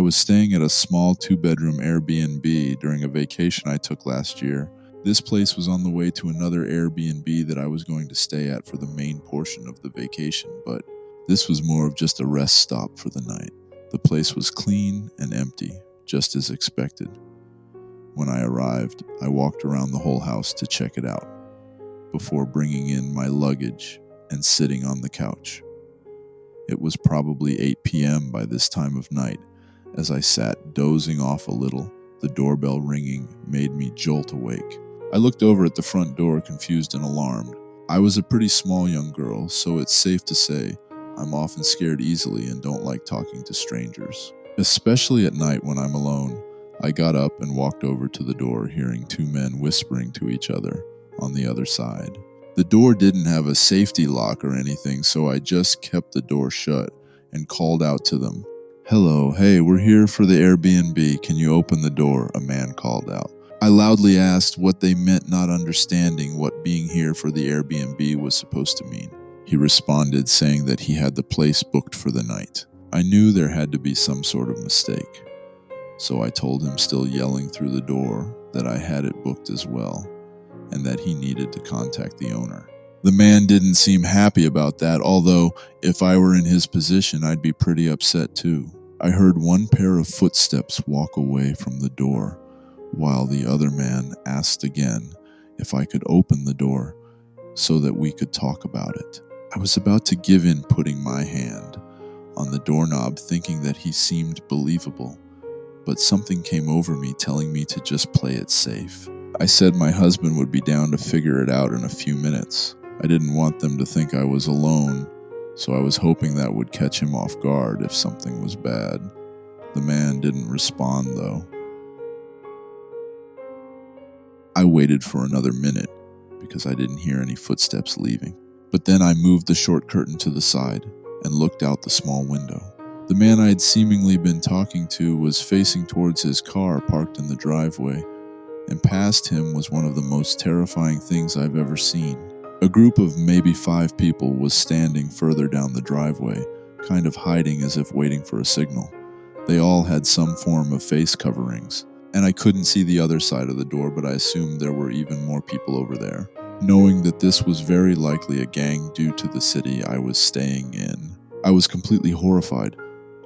was staying at a small 2-bedroom Airbnb during a vacation I took last year. This place was on the way to another Airbnb that I was going to stay at for the main portion of the vacation, but this was more of just a rest stop for the night. The place was clean and empty, just as expected. When I arrived, I walked around the whole house to check it out, before bringing in my luggage and sitting on the couch. It was probably 8 p.m. by this time of night. As I sat dozing off a little, the doorbell ringing made me jolt awake. I looked over at the front door, confused and alarmed. I was a pretty small young girl, so it's safe to say I'm often scared easily and don't like talking to strangers. Especially at night when I'm alone, I got up and walked over to the door, hearing 2 men whispering to each other on the other side. The door didn't have a safety lock or anything, so I just kept the door shut and called out to them. "Hello, hey, we're here for the Airbnb. Can you open the door?" a man called out. I loudly asked what they meant, not understanding what being here for the Airbnb was supposed to mean. He responded, saying that he had the place booked for the night. I knew there had to be some sort of mistake, so I told him, still yelling through the door, that I had it booked as well, and that he needed to contact the owner. The man didn't seem happy about that, although if I were in his position, I'd be pretty upset too. I heard one pair of footsteps walk away from the door, while the other man asked again if I could open the door so that we could talk about it. I was about to give in, putting my hand on the doorknob, thinking that he seemed believable, but something came over me telling me to just play it safe. I said my husband would be down to figure it out in a few minutes. I didn't want them to think I was alone, so I was hoping that would catch him off guard if something was bad. The man didn't respond, though. I waited for another minute because I didn't hear any footsteps leaving. But then I moved the short curtain to the side and looked out the small window. The man I had seemingly been talking to was facing towards his car parked in the driveway, and past him was one of the most terrifying things I've ever seen. A group of maybe 5 people was standing further down the driveway, kind of hiding as if waiting for a signal. They all had some form of face coverings, and I couldn't see the other side of the door, but I assumed there were even more people over there. Knowing that this was very likely a gang due to the city I was staying in, I was completely horrified.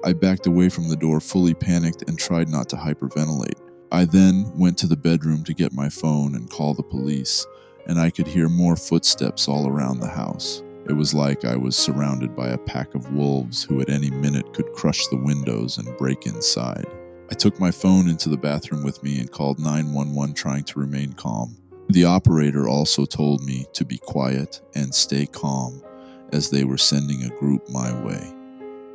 I backed away from the door, fully panicked, and tried not to hyperventilate. I then went to the bedroom to get my phone and call the police, and I could hear more footsteps all around the house. It was like I was surrounded by a pack of wolves who at any minute could crush the windows and break inside. I took my phone into the bathroom with me and called 911, trying to remain calm. The operator also told me to be quiet and stay calm, as they were sending a group my way.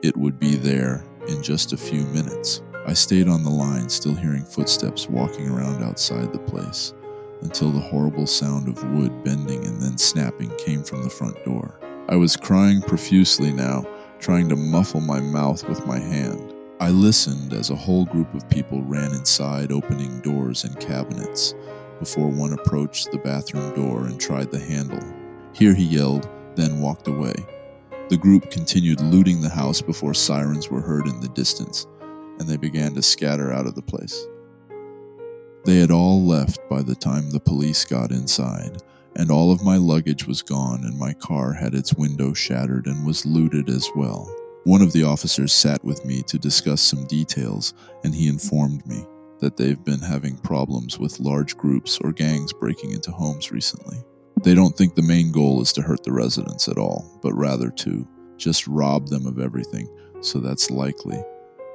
It would be there in just a few minutes. I stayed on the line, still hearing footsteps walking around outside the place, until the horrible sound of wood bending and then snapping came from the front door. I was crying profusely now, trying to muffle my mouth with my hand. I listened as a whole group of people ran inside, opening doors and cabinets, before one approached the bathroom door and tried the handle. "Here," he yelled, then walked away. The group continued looting the house before sirens were heard in the distance, and they began to scatter out of the place. They had all left by the time the police got inside, and all of my luggage was gone, and my car had its window shattered and was looted as well. One of the officers sat with me to discuss some details, and he informed me that they've been having problems with large groups or gangs breaking into homes recently. They don't think the main goal is to hurt the residents at all, but rather to just rob them of everything, so that's likely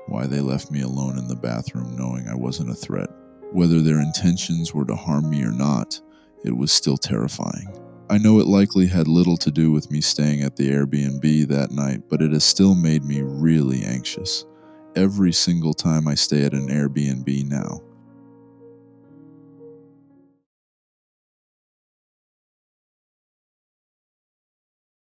why they left me alone in the bathroom, knowing I wasn't a threat. Whether their intentions were to harm me or not, it was still terrifying. I know it likely had little to do with me staying at the Airbnb that night, but it has still made me really anxious. Every single time I stay at an Airbnb now,